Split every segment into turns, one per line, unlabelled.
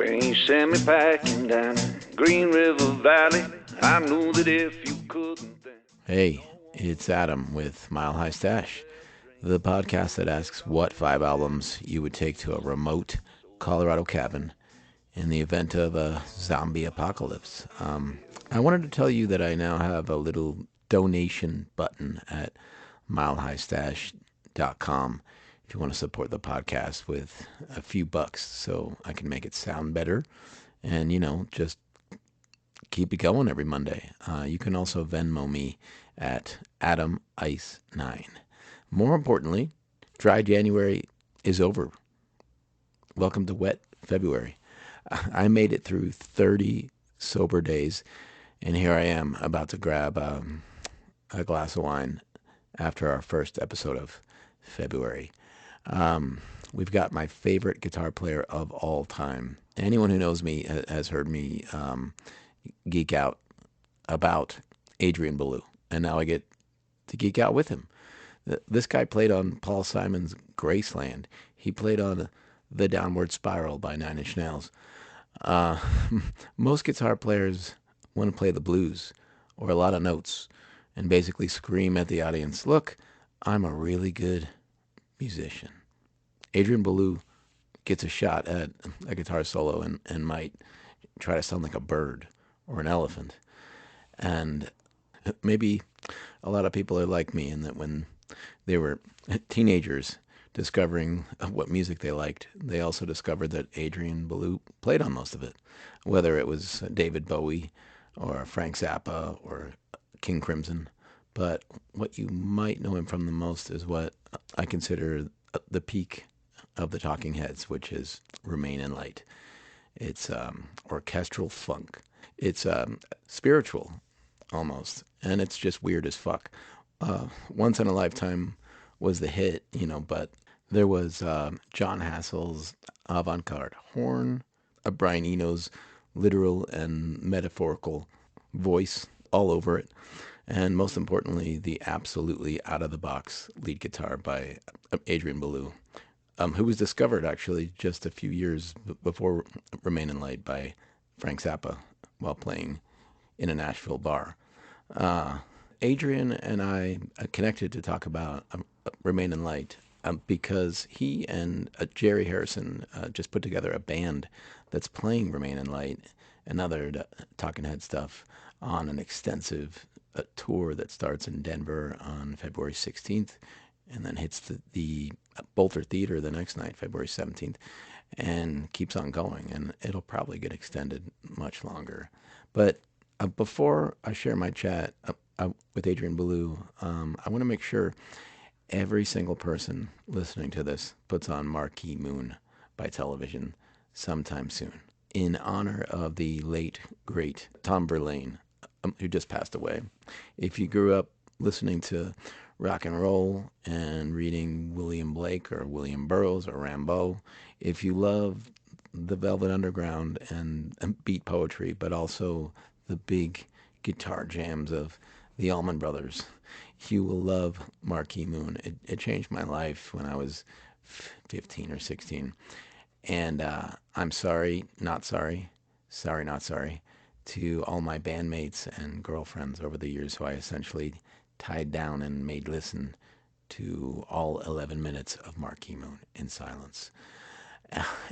When you sent me packing down Green River Valley, I knew that if you couldn't then...
Hey, it's Adam with Mile High Stash, the podcast that asks what 5 albums you would take to a remote Colorado cabin in the event of a zombie apocalypse. I wanted to tell you that I now have a little donation button at milehighstash.com if you want to support the podcast with a few bucks so I can make it sound better and, just keep it going every Monday. You can also Venmo me at AdamIce9. More importantly, dry January is over. Welcome to wet February. I made it through 30 sober days, and here I am about to grab a glass of wine after our first episode of February. We've got my favorite guitar player of all time. Anyone who knows me has heard me geek out about Adrian Belew, and now I get to geek out with him. This guy played on Paul Simon's Graceland. He played on The Downward Spiral by Nine Inch Nails. Most guitar players want to play the blues or a lot of notes and basically scream at the audience, "Look, I'm a really good musician." Adrian Belew gets a shot at a guitar solo and might try to sound like a bird or an elephant. And maybe a lot of people are like me in that when they were teenagers discovering what music they liked, they also discovered that Adrian Belew played on most of it, whether it was David Bowie or Frank Zappa or King Crimson. But what you might know him from the most is what I consider the peak of the Talking Heads, which is Remain in Light. It's orchestral funk. It's spiritual, almost, and it's just weird as fuck. Once in a Lifetime was the hit, but there was John Hassel's avant-garde horn, Brian Eno's literal and metaphorical voice all over it, and most importantly, the absolutely out-of-the-box lead guitar by Adrian Belew, who was discovered actually just a few years before Remain in Light by Frank Zappa while playing in a Nashville bar. Adrian and I connected to talk about Remain in Light because he and Jerry Harrison just put together a band that's playing Remain in Light and other Talking Head stuff on an extensive tour that starts in Denver on February 16th and then hits the Bolter Theater the next night, February 17th, and keeps on going. And it'll probably get extended much longer. But before I share my chat with Adrian Belew, I want to make sure every single person listening to this puts on Marquee Moon by Television sometime soon in honor of the late, great Tom Verlaine, who just passed away. If you grew up listening to rock and roll and reading William Blake or William Burroughs or Rimbaud, if you love the Velvet Underground and beat poetry, but also the big guitar jams of the Allman Brothers, you will love Marquee Moon. It changed my life when I was 15 or 16. And I'm sorry, not sorry, not sorry, to all my bandmates and girlfriends over the years who I essentially tied down and made listen to all 11 minutes of Marquee Moon in silence.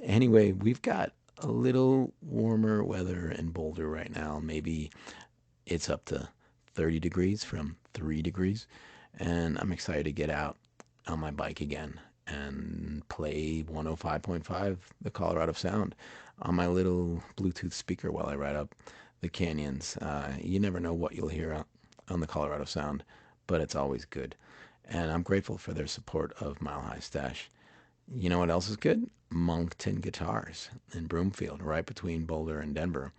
Anyway, we've got a little warmer weather in Boulder right now. Maybe it's up to 30 degrees from 3 degrees. And I'm excited to get out on my bike again and play 105.5, the Colorado Sound, on my little Bluetooth speaker while I ride up the canyons. You never know what you'll hear on the Colorado Sound, but it's always good. And I'm grateful for their support of Mile High Stash. You know what else is good? Moncton Guitars in Broomfield, right between Boulder and Denver.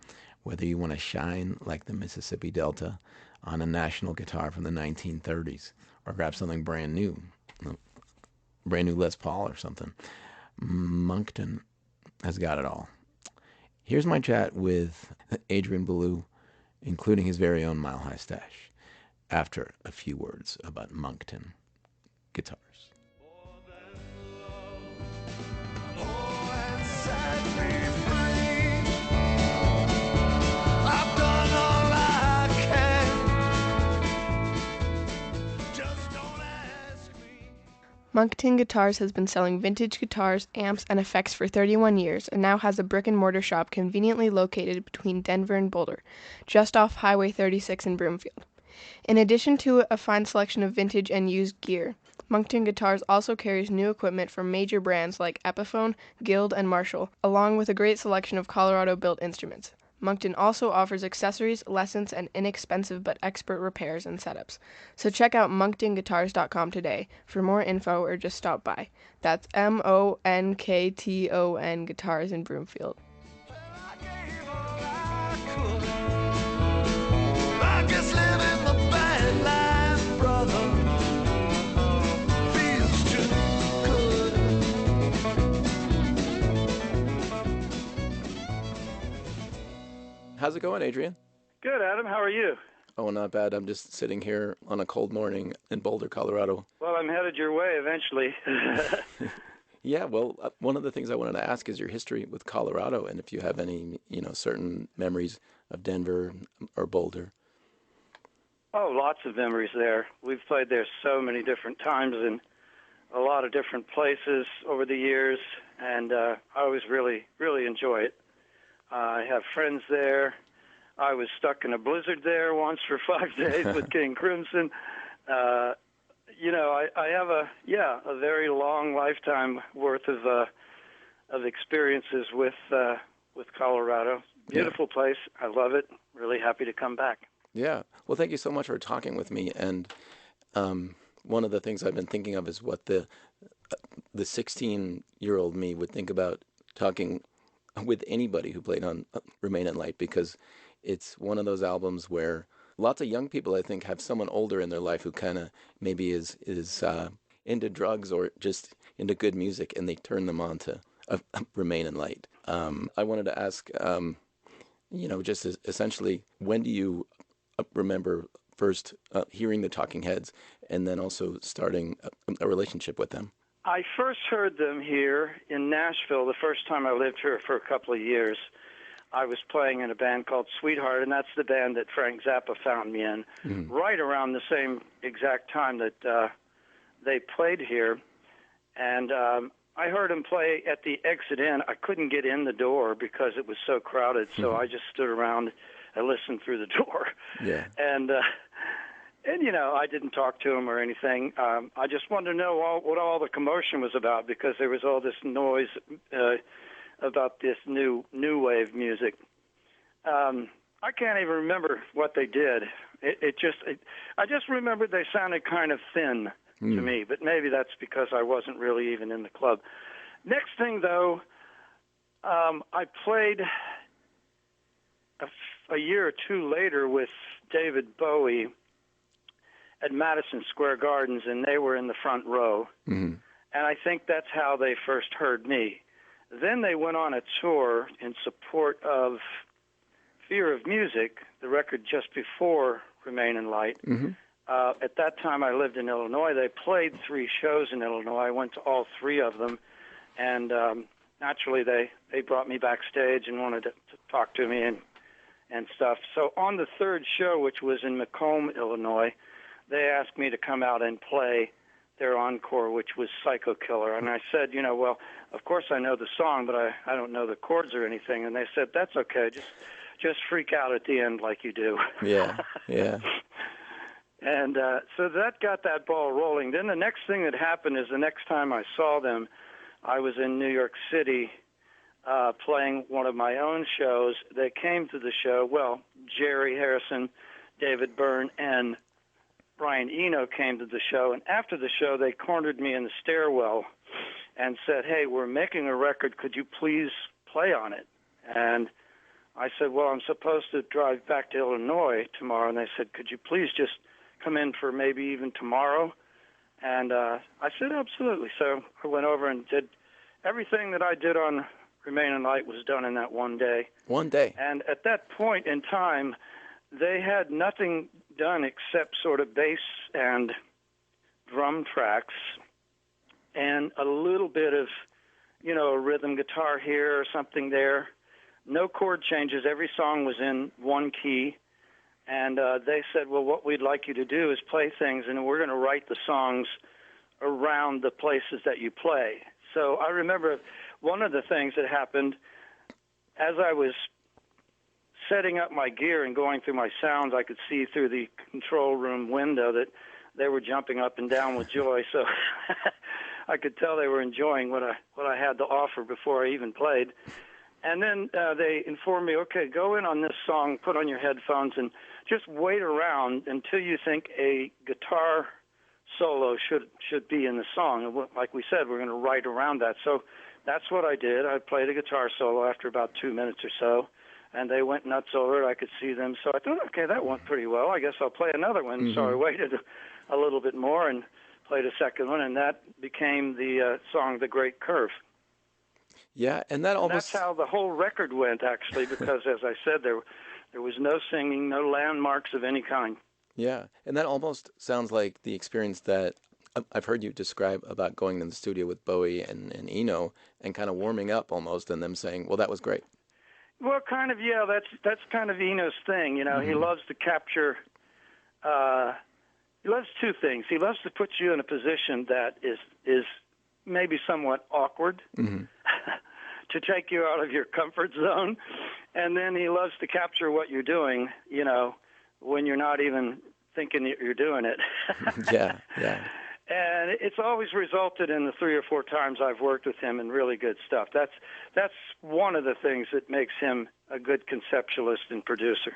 Whether you want to shine like the Mississippi Delta on a national guitar from the 1930s or grab something brand new Les Paul or something, Moncton has got it all. Here's my chat with Adrian Belew, including his very own Mile High Stash, after a few words about Moncton Guitars.
Oh, and set me free.
Moncton Guitars has been selling vintage guitars, amps, and effects for 31 years and now has a brick-and-mortar shop conveniently located between Denver and Boulder, just off Highway 36 in Broomfield. In addition to a fine selection of vintage and used gear, Moncton Guitars also carries new equipment from major brands like Epiphone, Guild, and Marshall, along with a great selection of Colorado-built instruments. Moncton also offers accessories, lessons, and inexpensive but expert repairs and setups. So check out monctonguitars.com today for more info or just stop by. That's MONKTON Guitars in Broomfield.
How's it going, Adrian?
Good, Adam. How are you?
Oh, not bad. I'm just sitting here on a cold morning in Boulder, Colorado.
Well, I'm headed your way eventually.
Yeah, well, one of the things I wanted to ask is your history with Colorado, and if you have any, certain memories of Denver or Boulder.
Oh, lots of memories there. We've played there so many different times in a lot of different places over the years, and I always really, really enjoy it. I have friends there. I was stuck in a blizzard there once for 5 days with King Crimson. I have a very long lifetime worth of experiences with Colorado. Beautiful place. I love it. Really happy to come back.
Yeah. Well, thank you so much for talking with me. And one of the things I've been thinking of is what the 16-year-old me would think about talking with anybody who played on Remain in Light, because it's one of those albums where lots of young people, I think, have someone older in their life who kind of maybe is into drugs or just into good music, and they turn them on to Remain in Light. I wanted to ask, just essentially, when do you remember first hearing the Talking Heads and then also starting a relationship with them?
I first heard them here in Nashville the first time I lived here for a couple of years. I was playing in a band called Sweetheart, and that's the band that Frank Zappa found me in, right around the same exact time that they played here. And I heard them play at the exit in. I couldn't get in the door because it was so crowded, so I just stood around and listened through the door.
Yeah.
And I didn't talk to him or anything. I just wanted to know what all the commotion was about, because there was all this noise about this new wave music. I can't even remember what they did. I just remember they sounded kind of thin to me, but maybe that's because I wasn't really even in the club. Next thing, though, I played a year or two later with David Bowie at Madison Square Gardens, and they were in the front row. And I think that's how they first heard me. Then they went on a tour in support of Fear of Music, the record just before Remain in Light. At that time, I lived in Illinois. They played 3 shows in Illinois. I went to all 3 of them, and naturally they brought me backstage and wanted to talk to me and stuff. So on the 3rd show, which was in Macomb, Illinois, they asked me to come out and play their encore, which was Psycho Killer. And I said, well, of course I know the song, but I don't know the chords or anything. And they said, that's okay, just freak out at the end like you do.
Yeah.
And so that got that ball rolling. Then the next thing that happened is the next time I saw them, I was in New York City playing one of my own shows. They came to the show. Well, Jerry Harrison, David Byrne, and Brian Eno came to the show. And after the show, they cornered me in the stairwell and said, hey, we're making a record. Could you please play on it? And I said, well, I'm supposed to drive back to Illinois tomorrow. And they said, could you please just come in for maybe even tomorrow? And I said, absolutely. So I went over and did everything that I did on Remain in Light was done in that one day.
One day.
And at that point in time, they had nothing done except sort of bass and drum tracks and a little bit of, a rhythm guitar here or something there. No chord changes. Every song was in one key. And they said, well, what we'd like you to do is play things, and we're going to write the songs around the places that you play. So I remember one of the things that happened as I was setting up my gear and going through my sounds, I could see through the control room window that they were jumping up and down with joy. So I could tell they were enjoying what I had to offer before I even played. And then they informed me, okay, go in on this song, put on your headphones, and just wait around until you think a guitar solo should be in the song. And like we said, we're going to write around that. So that's what I did. I played a guitar solo after about 2 minutes or so, and they went nuts over it. I could see them. So I thought, okay, that went pretty well. I guess I'll play another one. Mm-hmm. So I waited a little bit more and played a second one, and that became the song The Great Curve.
Yeah, and that's
how the whole record went, actually, because, as I said, there was no singing, no landmarks of any kind.
Yeah, and that almost sounds like the experience that I've heard you describe about going in the studio with Bowie and Eno and kind of warming up almost, and them saying, well, that was great.
Well, kind of, yeah, that's kind of Eno's thing. You know, mm-hmm. He loves to capture, he loves two things. He loves to put you in a position that is maybe somewhat awkward, mm-hmm. to take you out of your comfort zone. And then he loves to capture what you're doing, you know, when you're not even thinking that you're doing it.
Yeah.
And it's always resulted in the 3 or 4 times I've worked with him in really good stuff. That's one of the things that makes him a good conceptualist and producer.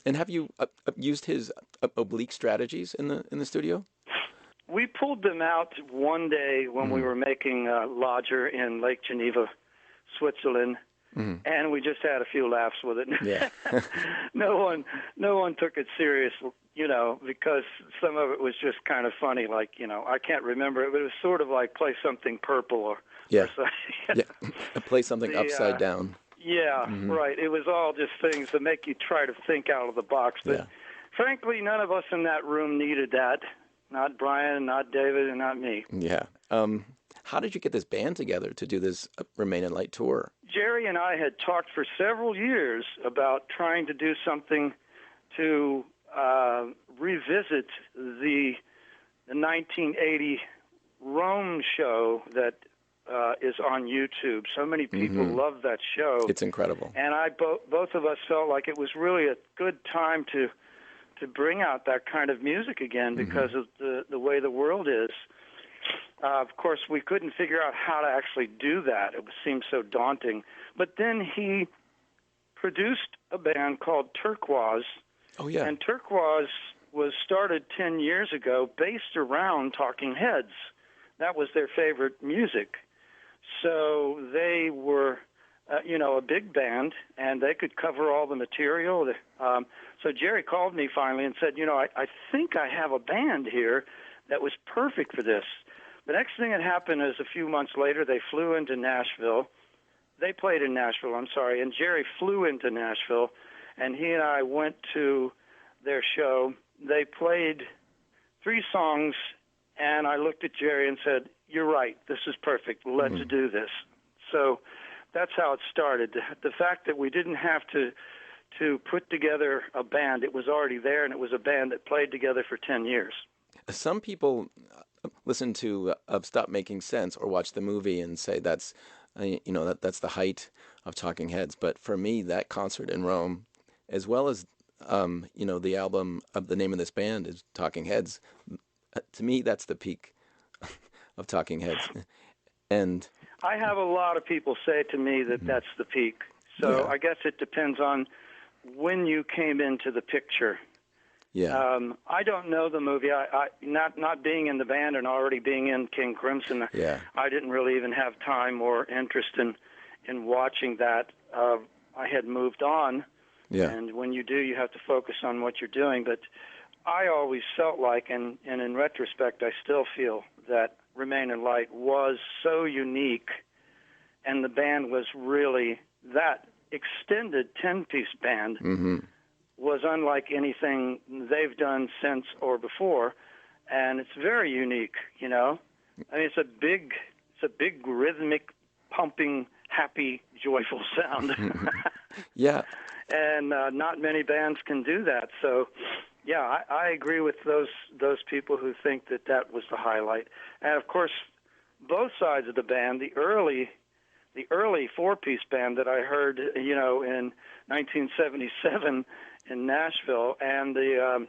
And have you used his oblique strategies in the studio?
We pulled them out one day when we were making Lodger in Lake Geneva, Switzerland, and we just had a few laughs with it.
Yeah.
No one took it serious, you know, because some of it was just kind of funny. Like, you know, I can't remember it, but it was sort of like Play Something Purple or something.
Yeah. Play something upside down.
Yeah, right. It was all just things that make you try to think out of the box. But frankly, none of us in that room needed that. Not Brian, not David, and not me.
Yeah. How did you get this band together to do this Remain in Light tour?
Jerry and I had talked for several years about trying to do something to revisit the 1980 Rome show that is on YouTube. So many people love that show.
It's incredible.
And both of us felt like it was really a good time to bring out that kind of music again because of the way the world is. Of course, we couldn't figure out how to actually do that. It seemed so daunting. But then he produced a band called Turquoise.
Oh, yeah.
And Turquoise was started 10 years ago based around Talking Heads. That was their favorite music. So they were, a big band, and they could cover all the material. So Jerry called me finally and said, I think I have a band here that was perfect for this. The next thing that happened is a few months later, they flew into Nashville. They played in Nashville, and Jerry flew into Nashville, and he and I went to their show. They played 3 songs, and I looked at Jerry and said, you're right, this is perfect, let's do this. So that's how it started. The fact that we didn't have to put together a band, it was already there, and it was a band that played together for 10 years.
Some people listen to Stop Making Sense or watch the movie and say that's the height of Talking Heads. But for me, that concert in Rome, as well as the album of the name of this band is Talking Heads, to me that's the peak of Talking Heads. And
I have a lot of people say to me that that's the peak. So I guess it depends on when you came into the picture.
Yeah.
I don't know the movie. I not being in the band and already being in King Crimson, I didn't really even have time or interest in watching that. I had moved on, and when you do, you have to focus on what you're doing. But I always felt like, and in retrospect, I still feel that Remain in Light was so unique, and the band was really, that extended 10-piece band was unlike anything they've done since or before, and it's very unique, I mean, it's a big rhythmic, pumping, happy, joyful sound.
Yeah.
And not many bands can do that. So Yeah, I agree with those people who think that was the highlight. And of course, both sides of the band, the early four-piece band that I heard, in 1977 in Nashville, and the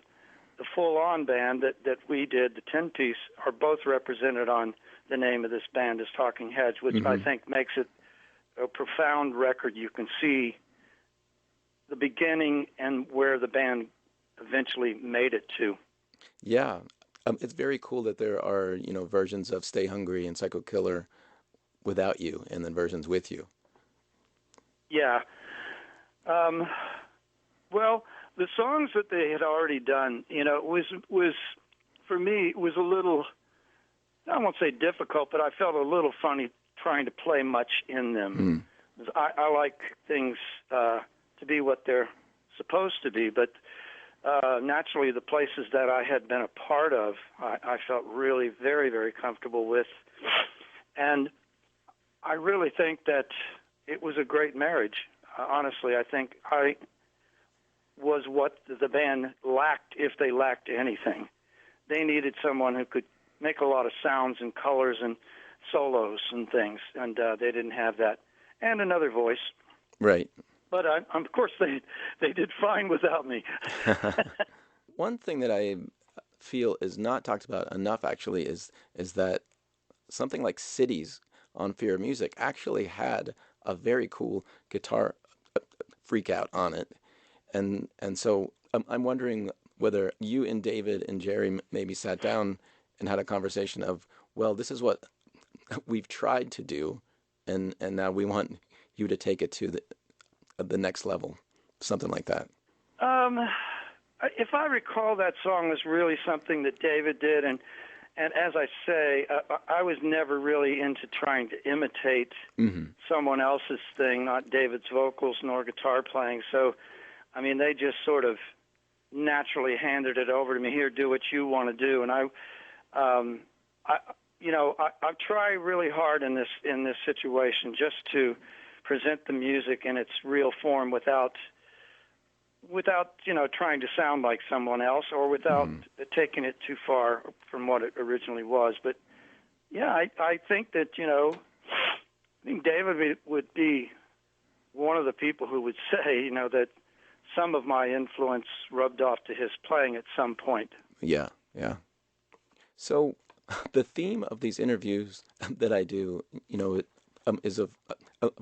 full-on band that we did, the 10-piece, are both represented on the name of this band as Talking Heads, which I think makes it a profound record. You can see the beginning and where the band eventually made it to.
Yeah. It's very cool that there are, versions of Stay Hungry and Psycho Killer without you and then versions with you.
Yeah. Well, the songs that they had already done, was for me, it was a little, I won't say difficult, but I felt a little funny trying to play much in them. I like things to be what they're supposed to be, but naturally the places that I had been a part of, I felt really very, very comfortable with. And I really think that it was a great marriage. Honestly, I think I was what the band lacked, if they lacked anything. They needed someone who could make a lot of sounds and colors and solos and things, and they didn't have that. And another voice.
Right.
But of course, they did fine without me.
One thing that I feel is not talked about enough, actually, is that something like Cities on Fear of Music actually had a very cool guitar freak out on it. And so I'm wondering whether you and David and Jerry maybe sat down and had a conversation of, well, this is what we've tried to do, and now we want you to take it to the next level, something like that.
If I recall, that song was really something that David did, and as I say, I was never really into trying to imitate someone else's thing, not David's vocals nor guitar playing. So, I mean, they just sort of naturally handed it over to me. Here, do what you want to do, and I try really hard in this situation just to present the music in its real form without trying to sound like someone else or without taking it too far from what it originally was. But yeah, I think that I think David would be one of the people who would say that some of my influence rubbed off to his playing at some point.
Yeah. So the theme of these interviews that I do, is of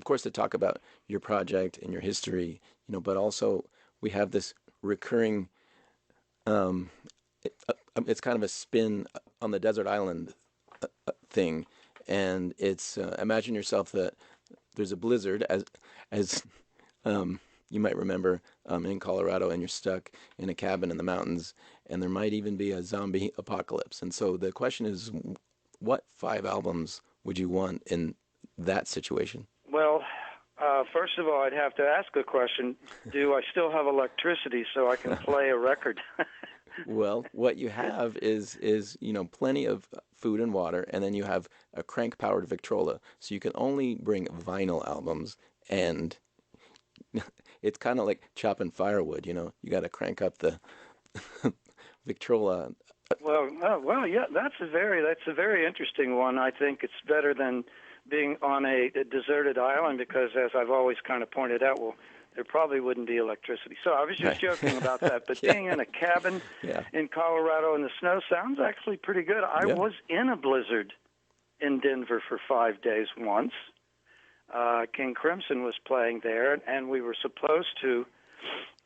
course to talk about your project and your history, but also we have this recurring, it's kind of a spin on the desert island thing, and it's imagine yourself that there's a blizzard, as you might remember, in Colorado, and you're stuck in a cabin in the mountains, and there might even be a zombie apocalypse. And so the question is, what 5 albums would you want in that situation?
Well, first of all, I'd have to ask a question. Do I still have electricity so I can play a record?
Well, what you have is plenty of food and water, and then you have a crank-powered Victrola. So you can only bring vinyl albums, and it's kind of like chopping firewood, You got to crank up the Victrola.
Well, yeah, that's a very interesting one. I think it's better than being on a deserted island because, as I've always kind of pointed out, there probably wouldn't be electricity. So I was just joking about that. But being in a cabin in Colorado in the snow sounds actually pretty good. I was in a blizzard in Denver for 5 days once. King Crimson was playing there, and we were supposed to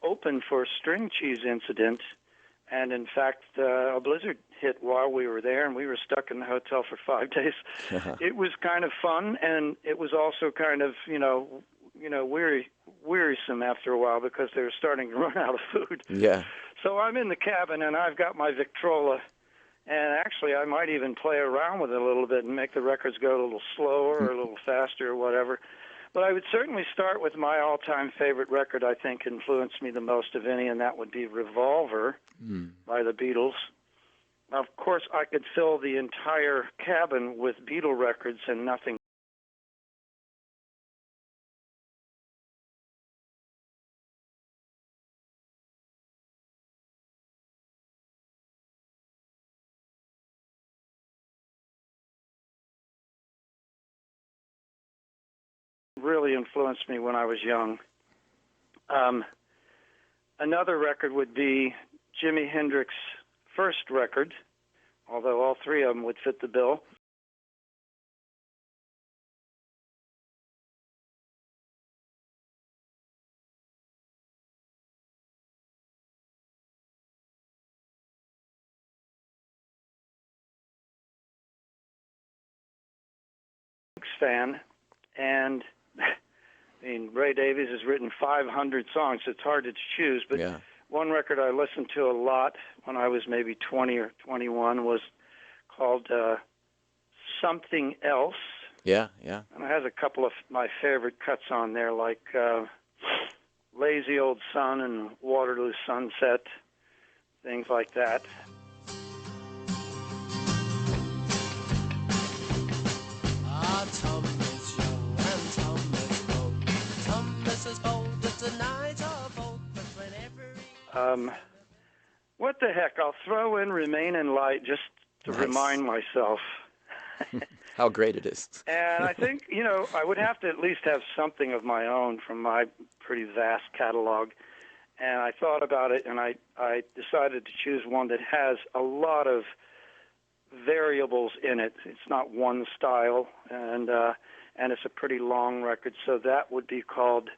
open for a String Cheese Incident. And, in fact, a blizzard hit while we were there, and we were stuck in the hotel for 5 days. It was kind of fun, and it was also kind of, wearisome after a while because they were starting to run out of food.
Yeah.
So I'm in the cabin, and I've got my Victrola, and actually I might even play around with it a little bit and make the records go a little slower or a little faster or whatever. But I would certainly start with my all-time favorite record, I think influenced me the most of any, and that would be Revolver by the Beatles. Of course, I could fill the entire cabin with Beatle records and nothing really influenced me when I was young. Another record would be Jimi Hendrix's first record, although all three of them would fit the bill. Fan, and I mean, Ray Davies has written 500 songs. It's hard to choose, but
Yeah.
one record I listened to a lot when I was maybe 20 or 21 was called Something Else.
Yeah, yeah.
And it has a couple of my favorite cuts on there, like Lazy Old Sun and Waterloo Sunset, things like that.
Tom is young and Tom is old. Tom is as bold as the night of old. But whenever he...
What the heck? I'll throw in Remain in Light just to
Nice.
remind myself.
How great it is.
And I think, I would have to at least have something of my own from my pretty vast catalog. And I thought about it, and I decided to choose one that has a lot of variables in it. It's not one style, and it's a pretty long record. So that would be called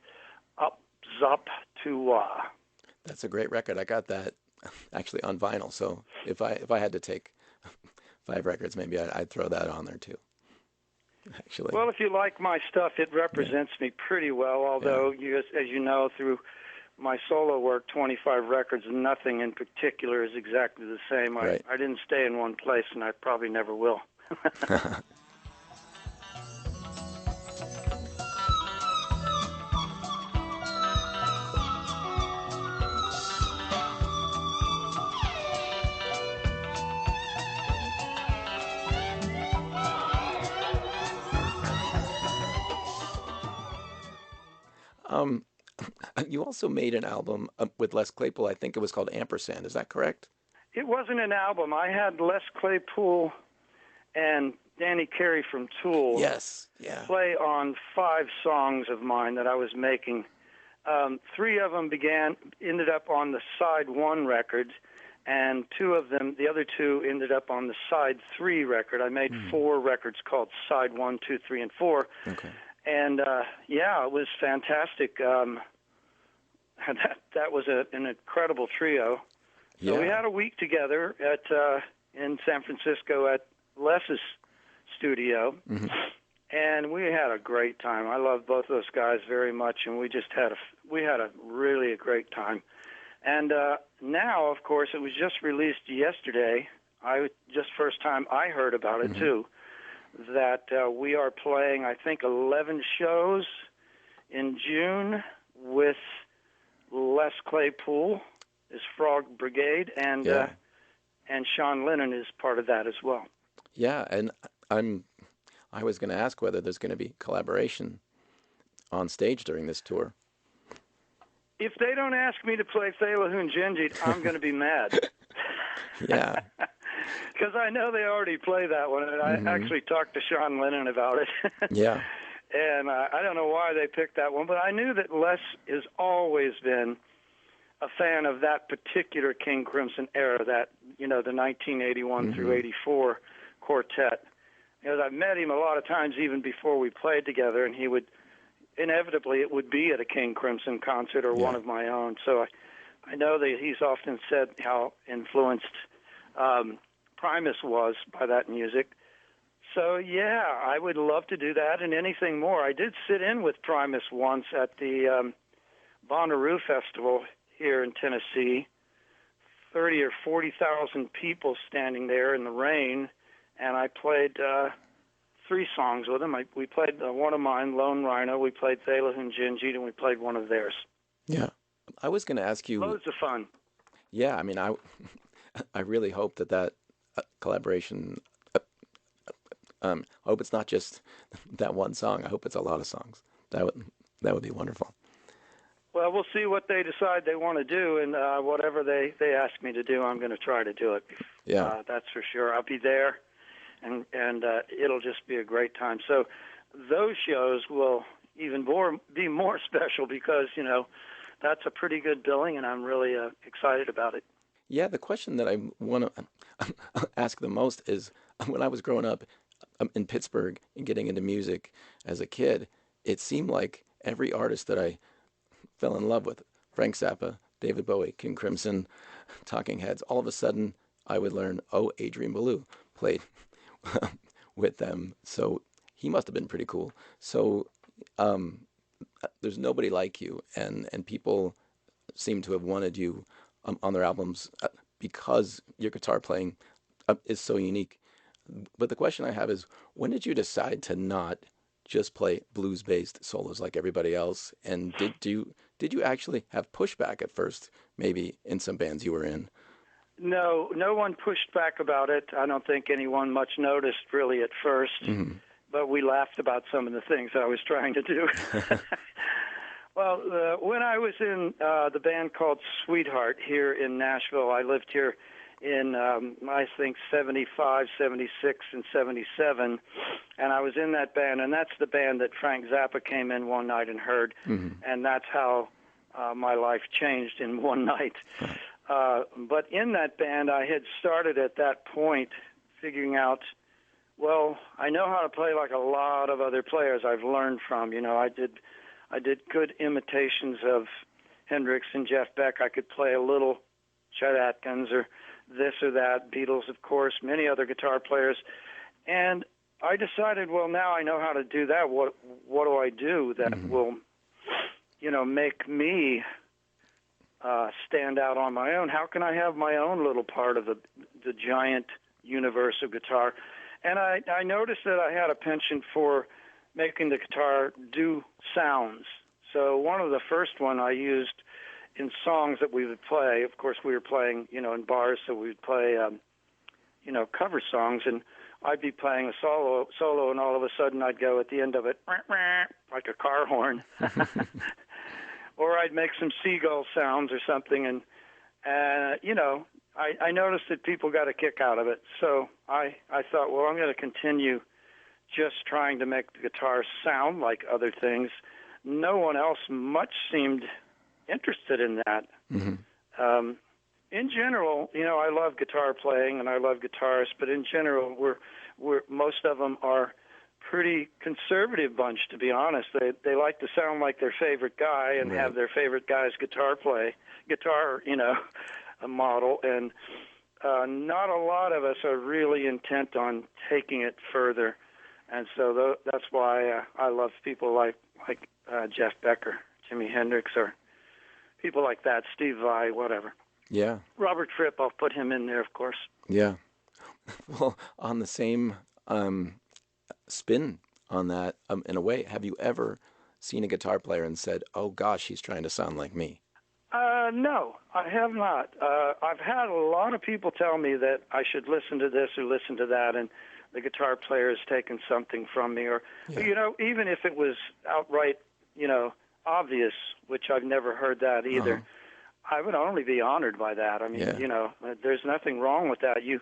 Up Zop to Wah.
That's a great record. I got that actually on vinyl. So if I had to take 5 records, maybe I'd throw that on there too. Actually.
Well, if you like my stuff, it represents me pretty well. Although, as you know, through my solo work, 25 records, nothing in particular is exactly the same.
Right.
I didn't stay in one place, and I probably never will.
You also made an album with Les Claypool. I think it was called Ampersand. Is that correct?
It wasn't an album. I had Les Claypool and Danny Carey from Tool
Yes. Yeah.
play on 5 songs of mine that I was making. 3 of them ended up on the side 1 record, and 2 of them, the other 2, ended up on the side 3 record. I made 4 records called side 1, 2, 3, and 4.
Okay.
And it was fantastic. That was an incredible trio. So
Yeah.
we had a week together in San Francisco at Les's studio, and we had a great time. I love both those guys very much, and we just had a really great time. And now, of course, it was just released yesterday. First time I heard about it too. That we are playing, I think, 11 shows in June with Les Claypool, his Frog Brigade, and Sean Lennon is part of that as well.
Yeah, and I was going to ask whether there's going to be collaboration on stage during this tour.
If they don't ask me to play Thalahun Jinjit, I'm going to be mad.
Yeah.
Because I know they already play that one, and I actually talked to Sean Lennon about it.
Yeah.
And I don't know why they picked that one, but I knew that Les has always been a fan of that particular King Crimson era, that, the 1981 through 84 quartet. Because I've met him a lot of times even before we played together, and it would be at a King Crimson concert or one of my own. So I know that he's often said how influenced Primus was by that music. So, I would love to do that and anything more. I did sit in with Primus once at the Bonnaroo Festival here in Tennessee, 30 or 40,000 people standing there in the rain, and I played 3 songs with them. We played one of mine, Lone Rhino, we played Thalahun Jinjit, and we played one of theirs.
Yeah. I was going to ask you...
Loads of fun.
Yeah, I mean, I really hope that collaboration... I hope it's not just that one song. I hope it's a lot of songs. That would be wonderful.
Well, we'll see what they decide they want to do, and whatever they ask me to do, I'm going to try to do it.
Yeah.
That's for sure. I'll be there, and it'll just be a great time. So those shows will, even be more special because, that's a pretty good billing, and I'm really excited about it.
Yeah, the question that I want to ask the most is when I was growing up in Pittsburgh and getting into music as a kid, it seemed like every artist that I fell in love with, Frank Zappa, David Bowie, King Crimson, Talking Heads, all of a sudden I would learn, oh, Adrian Belew played with them. So he must have been pretty cool. So there's nobody like you, and people seem to have wanted you on their albums because your guitar playing is so unique. But the question I have is, when did you decide to not just play blues-based solos like everybody else? And did you actually have pushback at first, maybe in some bands you were in?
No one pushed back about it. I don't think anyone much noticed really at first. Mm-hmm. But we laughed about some of the things I was trying to do. Well, when I was in the band called Sweetheart here in Nashville, I lived here in, I think, 75, 76, and 77, and I was in that band, and that's the band that Frank Zappa came in one night and heard, and that's how my life changed in one night. But in that band, I had started at that point figuring out, well, I know how to play like a lot of other players I've learned from. I did good imitations of Hendrix and Jeff Beck. I could play a little Chet Atkins or this or that, Beatles, of course, many other guitar players. And I decided, well, now I know how to do that. What do I do that will, make me stand out on my own? How can I have my own little part of the giant universe of guitar? And I noticed that I had a penchant for making the guitar do sounds. So one of the first one I used in songs that we would play. Of course, we were playing, in bars, so we would play, cover songs, and I'd be playing a solo, and all of a sudden I'd go at the end of it, like a car horn. Or I'd make some seagull sounds or something, and I noticed that people got a kick out of it. So I thought, well, I'm going to continue just trying to make the guitar sound like other things. No one else much seemed interested in that. Mm-hmm. In general, I love guitar playing and I love guitarists, but in general, we're most of them are pretty conservative bunch, to be honest. They like to sound like their favorite guy and have their favorite guy's guitar, a model, and not a lot of us are really intent on taking it further. And so that's why I love people like Jeff Becker, Jimi Hendrix, or people like that, Steve Vai, whatever.
Yeah.
Robert Fripp, I'll put him in there, of course.
Yeah. Well, on the same spin on that, in a way, have you ever seen a guitar player and said, oh, gosh, he's trying to sound like me?
No, I have not. I've had a lot of people tell me that I should listen to this or listen to that, and the guitar player has taken something from me, or, even if it was outright, obvious, which I've never heard that either. Uh-huh. I would only be honored by that. I mean, there's nothing wrong with that. You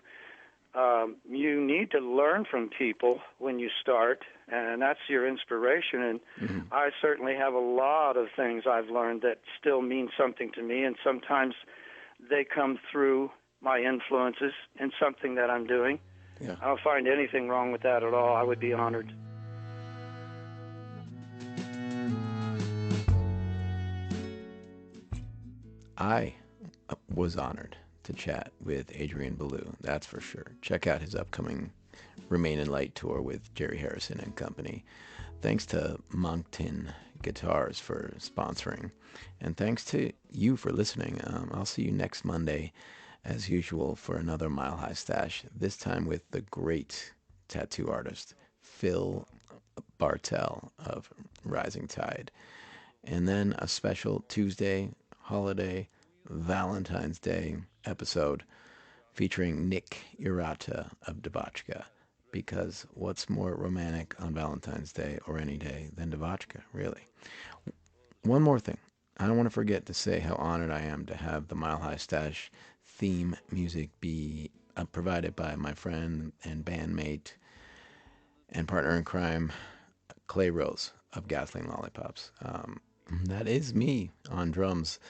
need to learn from people when you start, and that's your inspiration. And I certainly have a lot of things I've learned that still mean something to me, and sometimes they come through my influences in something that I'm doing. Yeah. I don't find anything wrong with that at all. I would be honored.
I was honored to chat with Adrian Belew, that's for sure. Check out his upcoming Remain in Light tour with Jerry Harrison and company. Thanks to Moncton Guitars for sponsoring. And thanks to you for listening. I'll see you next Monday, as usual, for another Mile High Stash, this time with the great tattoo artist, Phil Bartell of Rising Tide. And then a special Tuesday holiday Valentine's Day episode featuring Nick Urata of Debotchka, because what's more romantic on Valentine's Day or any day than Debotchka, really? One more thing. I don't want to forget to say how honored I am to have the Mile High Stash theme music be provided by my friend and bandmate and partner in crime, Clay Rose of Gasoline Lollipops. That is me on drums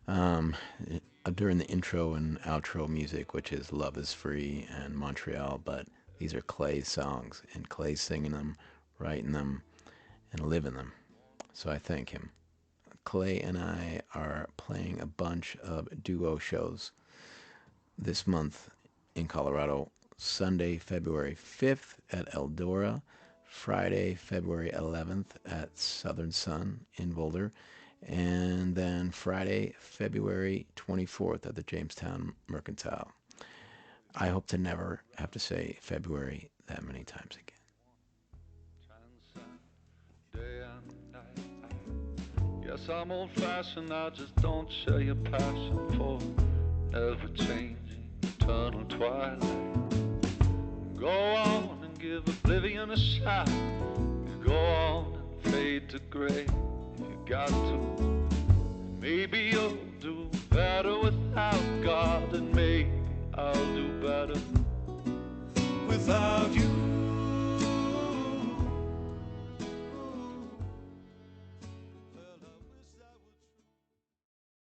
during the intro and outro music, which is Love is Free and Montreal, but these are Clay's songs, and Clay's singing them, writing them, and living them. So I thank him. Clay and I are playing a bunch of duo shows this month in Colorado. Sunday, February 5th at Eldora, Friday, February 11th at Southern Sun in Boulder, and then Friday, February 24th at the Jamestown Mercantile. I hope to never have to say February that many times again.
Yes, I'm old-fashioned, I just don't share your passion for ever-changing eternal twilight. Go on and give oblivion a shot. You go on and fade to gray if you got to. Maybe you'll do better without God, and maybe I'll do better without you.